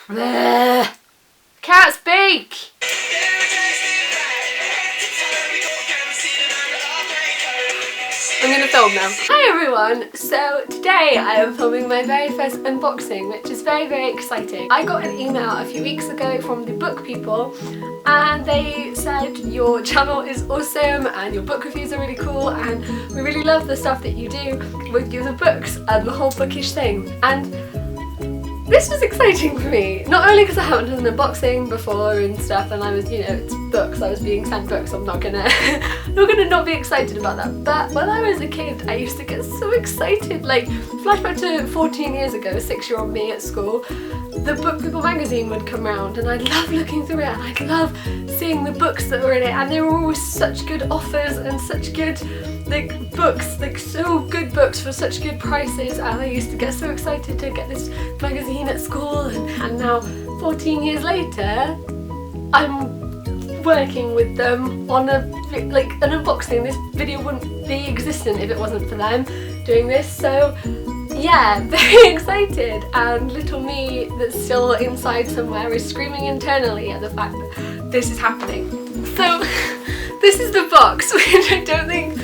Bleh. Can't speak! I'm gonna film now. Hi everyone! So today I am filming my very first unboxing, which is very, very exciting. I got an email a few weeks ago from the book people and they said your channel is awesome and your book reviews are really cool and we really love the stuff that you do with your books and the whole bookish thing. And this was exciting for me, not only because I haven't done an unboxing before and stuff, and I was, you know, it's books, I was being sent books, I'm not gonna not be excited about that, but when I was a kid I used to get so excited, like flashback to 14 years ago, 6-year-old me at school, the Book People magazine would come around and I'd love looking through it and I'd love seeing the books that were in it, and they were always such good offers and such good like books, like so good books for such good prices, and I used to get so excited to get this magazine at school, and now 14 years later I'm working with them on an unboxing. This video wouldn't be existent if it wasn't for them doing this, so yeah, very excited, and little me that's still inside somewhere is screaming internally at the fact that this is happening. So this is the box, which I don't think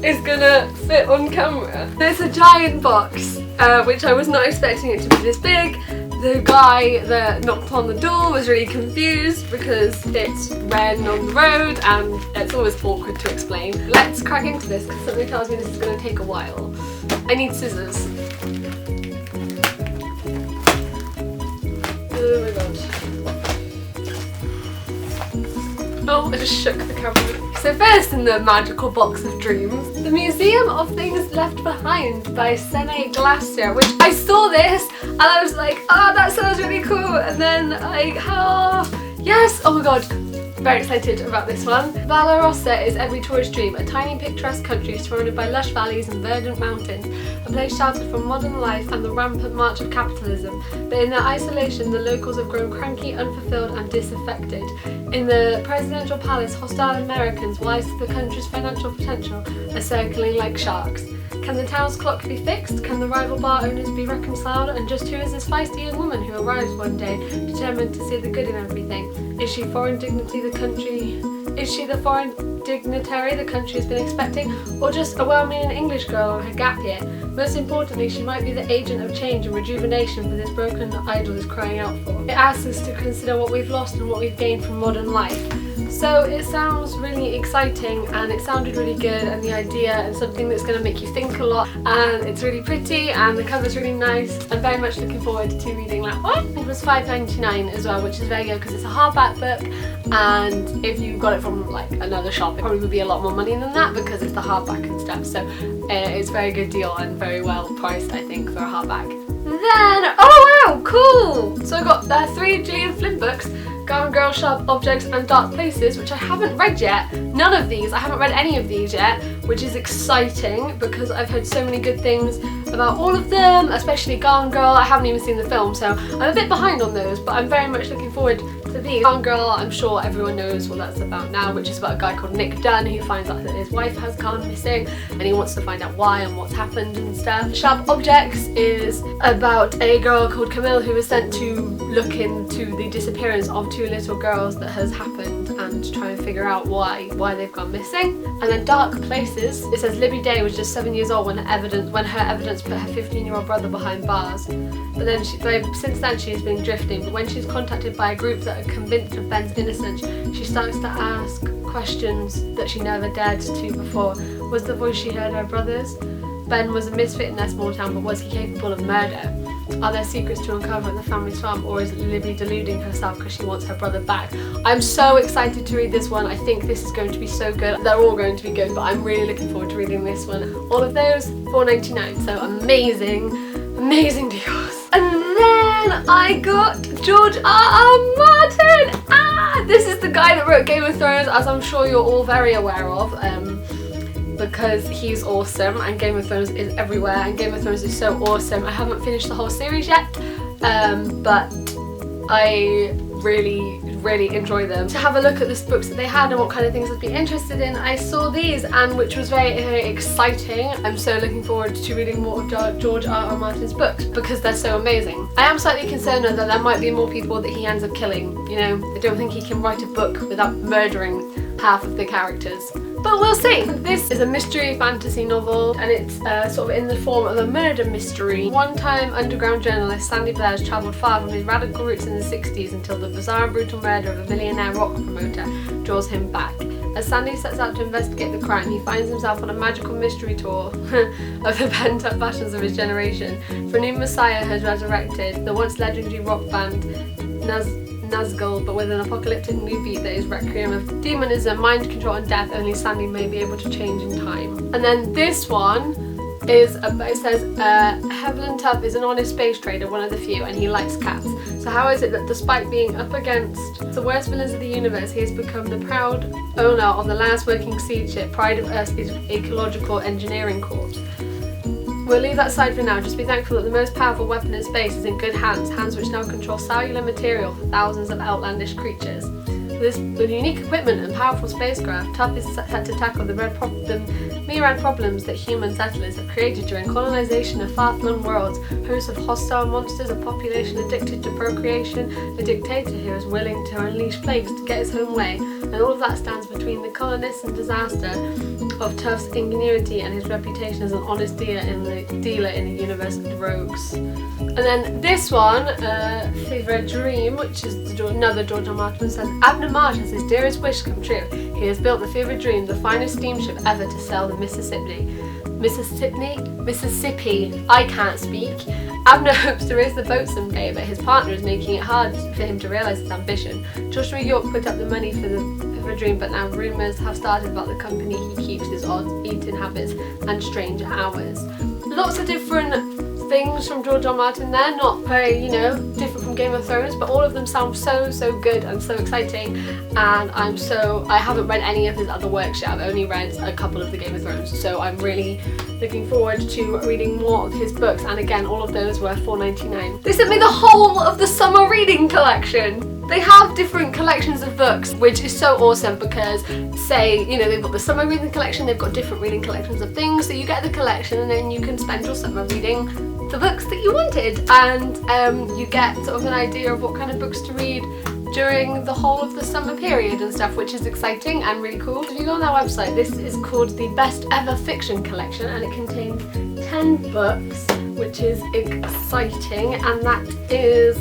is gonna fit on camera. There's a giant box, which I was not expecting it to be this big. The guy that knocked on the door was really confused because it's Ren on the road and it's always awkward to explain. Let's crack into this because something tells me this is gonna take a while. I need scissors. Oh my god. Oh, I just shook the camera. So first in the magical box of dreams, the Museum of Things Left Behind by Sene Glacier, which I saw this and I was like, oh, that sounds really cool, and then yes, oh my god, very excited about this one. Valorosa is every tourist dream, a tiny picturesque country surrounded by lush valleys and verdant mountains, a place sheltered from modern life and the rampant march of capitalism. But in their isolation, the locals have grown cranky, unfulfilled and disaffected. In the presidential palace, hostile Americans, wise to the country's financial potential, are circling like sharks. Can the town's clock be fixed? Can the rival bar owners be reconciled? And just who is this feisty young woman who arrives one day, determined to see the good in everything? Is she foreign dignity the country? Is she the foreign dignitary the country has been expecting? Or just a well-meaning English girl on her gap year? Most importantly, she might be the agent of change and rejuvenation for this broken idol is crying out for. It asks us to consider what we've lost and what we've gained from modern life. So it sounds really exciting and it sounded really good, and the idea and something that's going to make you think a lot, and it's really pretty and the cover's really nice. I'm very much looking forward to reading that one. It was $5.99 as well, which is very good because it's a hardback book, and if you got it from like another shop it probably would be a lot more money than that because it's the hardback and stuff, so it's a very good deal and very well priced I think for a hardback. Then, oh wow, cool! So I got 3 Gillian Flynn books, Gone Girl, Sharp Objects and Dark Places, which I haven't read yet. None of these, I haven't read any of these yet, which is exciting because I've heard so many good things about all of them, especially Gone Girl. I haven't even seen the film, so I'm a bit behind on those, but I'm very much looking forward to these. Gone Girl, I'm sure everyone knows what that's about now, which is about a guy called Nick Dunn who finds out that his wife has gone missing and he wants to find out why and what's happened and stuff. Sharp Objects is about a girl called Camille who was sent to look into the disappearance of 2 little girls that has happened and try and figure out why they've gone missing. And then Dark Places, it says Libby Day was just 7 years old when her evidence put her 15-year-old brother behind bars. But then since then she has been drifting, but when she's contacted by a group that are convinced of Ben's innocence, she starts to ask questions that she never dared to before. Was the voice she heard her brother's? Ben was a misfit in their small town, but was he capable of murder? Are there secrets to uncover at the family's farm, or is Libby deluding herself because she wants her brother back? I'm so excited to read this one. I think this is going to be so good. They're all going to be good, but I'm really looking forward to reading this one. All of those, $4.99, so amazing, amazing deals. And then I got George R.R. Martin! This is the guy that wrote Game of Thrones, as I'm sure you're all very aware of. Because he's awesome and Game of Thrones is everywhere and Game of Thrones is so awesome. I haven't finished the whole series yet, but I really really enjoy them. To have a look at the books that they had and what kind of things I'd be interested in, I saw these, and which was very, very exciting. I'm so looking forward to reading more of George R.R. Martin's books because they're so amazing. I am slightly concerned though that there might be more people that he ends up killing. You know, I don't think he can write a book without murdering half of the characters. But we'll see. This is a mystery fantasy novel, and it's sort of in the form of a murder mystery. One-time underground journalist Sandy Blair's travelled far from his radical roots in the 60s until the bizarre and brutal murder of a millionaire rock promoter draws him back. As Sandy sets out to investigate the crime, he finds himself on a magical mystery tour of the pent-up passions of his generation. For a new messiah has resurrected, the once legendary rock band Nazgul, but with an apocalyptic new beat that is requiem of demonism, mind control and death only Sandy may be able to change in time. And then this one is, it says, Hevlin Tuff is an honest space trader, one of the few, and he likes cats. So how is it that despite being up against the worst villains of the universe, he has become the proud owner of the last working seed ship, Pride of Earth's ecological engineering corps? We'll leave that aside for now, just be thankful that the most powerful weapon in space is in good hands, hands which now control cellular material for thousands of outlandish creatures. With unique equipment and powerful spacecraft, Tuff is set to tackle the myriad problems that human settlers have created during colonization of far-flung worlds, hosts of hostile monsters, a population addicted to procreation, a dictator who is willing to unleash plagues to get his own way, and all of that stands between the colonists and disaster of Tuff's ingenuity and his reputation as an honest dealer in a universe of rogues. And then this one, Favourite Dream, which is another George R. Martin, says Abner Marsh has his dearest wish come true. He has built the Favourite Dream, the finest steamship ever to sail the Mississippi. I can't speak. Abner hopes to raise the boat someday, but his partner is making it hard for him to realise his ambition. Joshua York put up the money for a dream, but now rumours have started about the company he keeps, his odd eating habits and strange hours. Lots of different things from George R. Martin there, not very, you know, different from Game of Thrones, but all of them sound so good and so exciting, and I haven't read any of his other works yet. I've only read a couple of the Game of Thrones, so I'm really looking forward to reading more of his books, and again, all of those were $4.99. They sent me the whole of the summer reading collection. They have different collections of books, which is so awesome because, say, you know, they've got the summer reading collection, they've got different reading collections of things, so you get the collection and then you can spend your summer reading the books that you wanted, and you get sort of an idea of what kind of books to read during the whole of the summer period and stuff, which is exciting and really cool. If you go on their website, this is called the Best Ever Fiction Collection, and it contains 10 books, which is exciting, and that is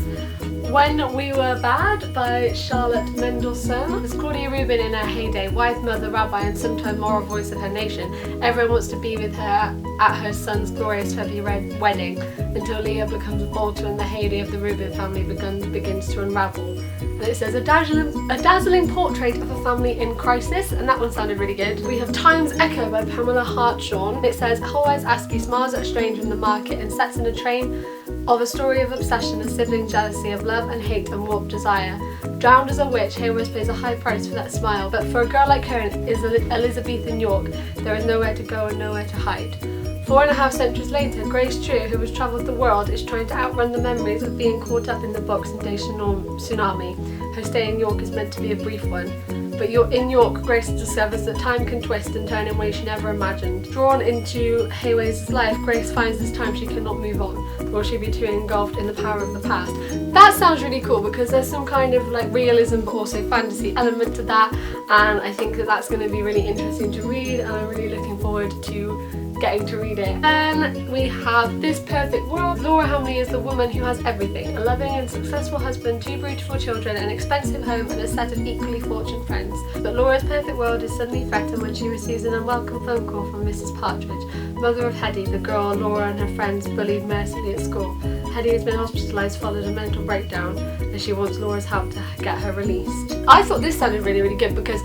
When We Were Bad by Charlotte Mendelssohn. It's Claudia Rubin in her heyday, wife, mother, rabbi, and sometime moral voice of her nation. Everyone wants to be with her at her son's glorious February wedding, until Leah becomes a bolter and the heyday of the Rubin family begins to unravel. And it says a dazzling portrait of a family in crisis, and that one sounded really good. We have Time's Echo by Pamela Hartshorn. It says Hallwise Askey smiles at a stranger in the market and sets in a train of a story of obsession and sibling jealousy, of love and hate and warped desire. Drowned as a witch, Hayworth pays a high price for that smile, but for a girl like her in Elizabethan York, there is nowhere to go and nowhere to hide. 4.5 centuries later, Grace True, who has travelled the world, is trying to outrun the memories of being caught up in the Boxing Day tsunami. Her stay in York is meant to be a brief one. But in York, Grace discovers that time can twist and turn in ways she never imagined. Drawn into Hayways' life, Grace finds this time she cannot move on, or she'll be too engulfed in the power of the past. That sounds really cool because there's some kind of like realism but also fantasy element to that, and I think that that's going to be really interesting to read, and I'm really looking forward to getting to read it. Then we have This Perfect World. Laura Hamley is the woman who has everything: a loving and successful husband, 2 beautiful children, an expensive home, and a set of equally fortunate friends. But Laura's perfect world is suddenly threatened when she receives an unwelcome phone call from Mrs. Partridge, mother of Hetty, the girl Laura and her friends bullied mercilessly at school. Hetty has been hospitalised following a mental breakdown, and she wants Laura's help to get her released. I thought this sounded really good because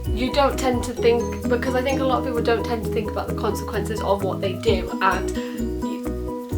you don't tend to think, because I think a lot of people don't tend to think about the consequences of what they do, and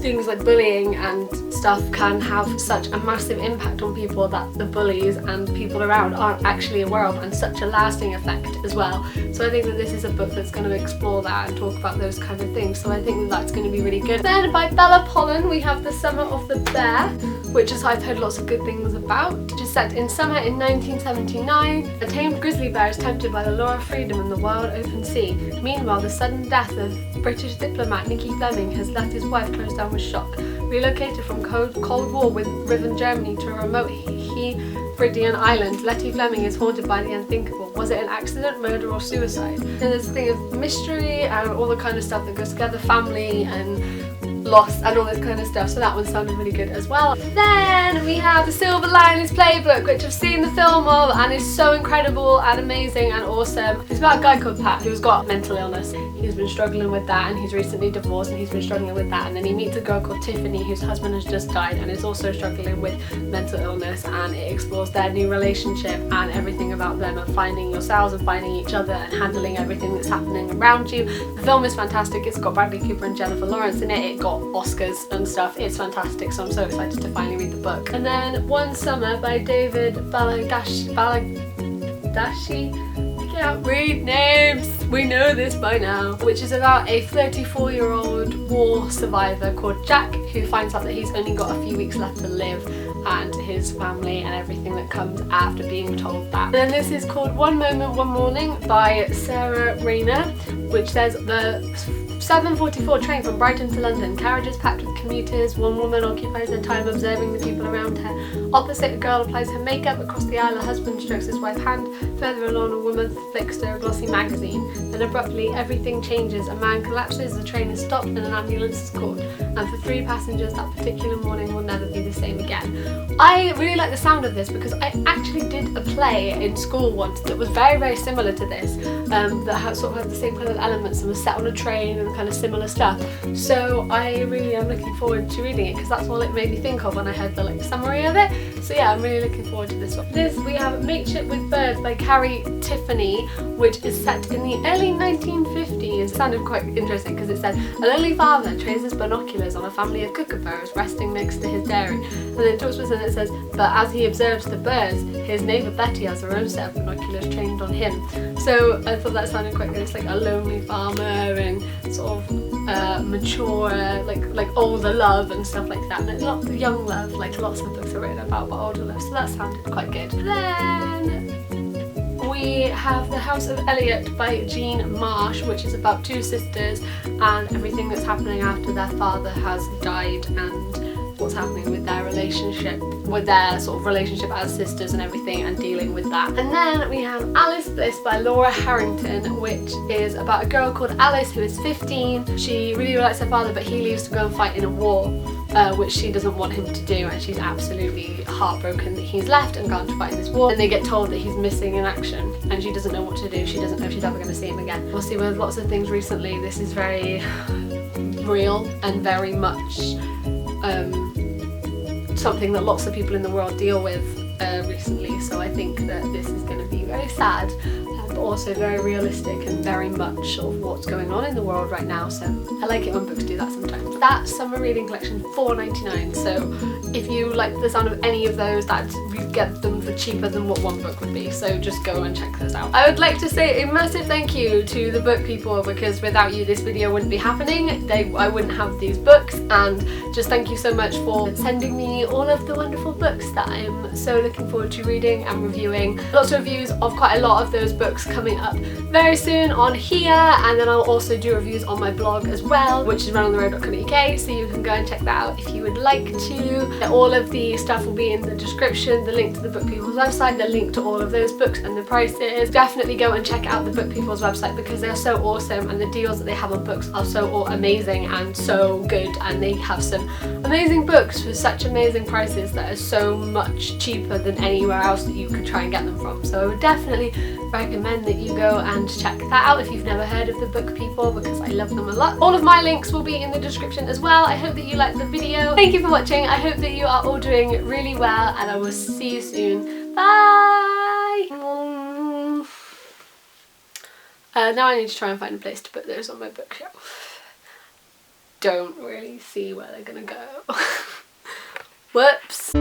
things like bullying and stuff can have such a massive impact on people that the bullies and people around aren't actually aware of, and such a lasting effect as well. So I think that this is a book that's going to explore that and talk about those kind of things, so I think that that's going to be really good. Then by Bella Pollen we have The Summer of the Bear, which is I've heard lots of good things about. Which is set in summer in 1979. A tamed grizzly bear is tempted by the lure of freedom and the wild open sea. Meanwhile, the sudden death of British diplomat Nicky Fleming has left his wife closed down with shock. Relocated from Cold War riven Germany to a remote Hebridean island, Letty Fleming is haunted by the unthinkable. Was it an accident, murder or suicide? And there's a thing of mystery and all the kind of stuff that goes together, family and loss and all this kind of stuff, so that one sounded really good as well. Then we have The Silver Linings Playbook, which I've seen the film of and is so incredible and amazing and awesome. It's about a guy called Pat who's got mental illness. He's been struggling with that, and he's recently divorced and he's been struggling with that, and then he meets a girl called Tiffany whose husband has just died and is also struggling with mental illness, and it explores their new relationship and everything about them and finding yourselves and finding each other and handling everything that's happening around you. The film is fantastic. It's got Bradley Cooper and Jennifer Lawrence in it. It got Oscars and stuff. It's fantastic, so I'm so excited to finally read the book. And then One Summer by David Baladashi. I can't read names, we know this by now. Which is about a 34-year-old war survivor called Jack who finds out that he's only got a few weeks left to live, and his family and everything that comes after being told that. And then this is called One Moment, One Morning by Sarah Rayner, which says the 7:44 train from Brighton to London. Carriages packed with commuters. One woman occupies her time observing the people around her. Opposite, a girl applies her makeup. Across the aisle, a husband strokes his wife's hand. Further along, a woman flicks through a glossy magazine. Then abruptly, everything changes. A man collapses, the train is stopped, and an ambulance is called. And for 3 passengers, that particular morning will never be the same again. I really like the sound of this because I actually did a play in school once that was very, very similar to this. That sort of had the same kind of elements and was set on a train and kind of similar stuff. So I really am looking forward to reading it because that's all it made me think of when I heard the summary of it. So yeah, I'm really looking forward to this one. This we have Mateship with Birds by Carrie Tiffany, which is set in the early 1950s. It sounded quite interesting because it said a lonely father trains his binoculars on a family of kookaburras resting next to his dairy, and then it talks about it says, but as he observes the birds, his neighbour Betty has her own set of binoculars trained on him. So I thought that sounded quite good. It's like a lonely farmer and sort of mature, like older love and stuff like that, and not young love like lots of books are written about, but older love, so that sounded quite good. Then we have The House of Elliott by Jean Marsh, which is about 2 sisters and everything that's happening after their father has died and what's happening with their relationship, with their sort of relationship as sisters and everything, and dealing with that. And then we have Alice Bliss by Laura Harrington, which is about a girl called Alice who is 15. She really likes her father, but he leaves to go and fight in a war, which she doesn't want him to do, and she's absolutely heartbroken that he's left and gone to fight in this war. And they get told that he's missing in action and she doesn't know what to do. She doesn't know if she's ever going to see him again. We'll see with lots of things recently. This is very real and very much something that lots of people in the world deal with recently, so I think that this is going to be very sad, but also very realistic and very much of what's going on in the world right now, so I like it when books do that sometimes. That summer reading collection, $4.99, so if you like the sound of any of those, you get them for cheaper than what one book would be, so just go and check those out. I would like to say a massive thank you to the book people, because without you this video wouldn't be happening. I wouldn't have these books, and just thank you so much for sending me all of the wonderful books that I am so looking forward to reading and reviewing. Lots of reviews of quite a lot of those books coming up very soon on here, and then I'll also do reviews on my blog as well, which is runontheroad.co.uk, so you can go and check that out if you would like to. All of the stuff will be in the description, the link to the Book People's website, the link to all of those books and the prices. Definitely go and check out the Book People's website because they're so awesome, and the deals that they have on books are so amazing and so good, and they have some amazing books for such amazing prices that are so much cheaper than anywhere else that you could try and get them from. So I would definitely recommend that you go and check that out if you've never heard of the Book People, because I love them a lot. All of my links will be in the description as well. I hope that you liked the video. Thank you for watching. I hope that you are all doing really well, and I will see you soon. Bye! Now I need to try and find a place to put those on my bookshelf. don't really see where they're gonna go. Whoops.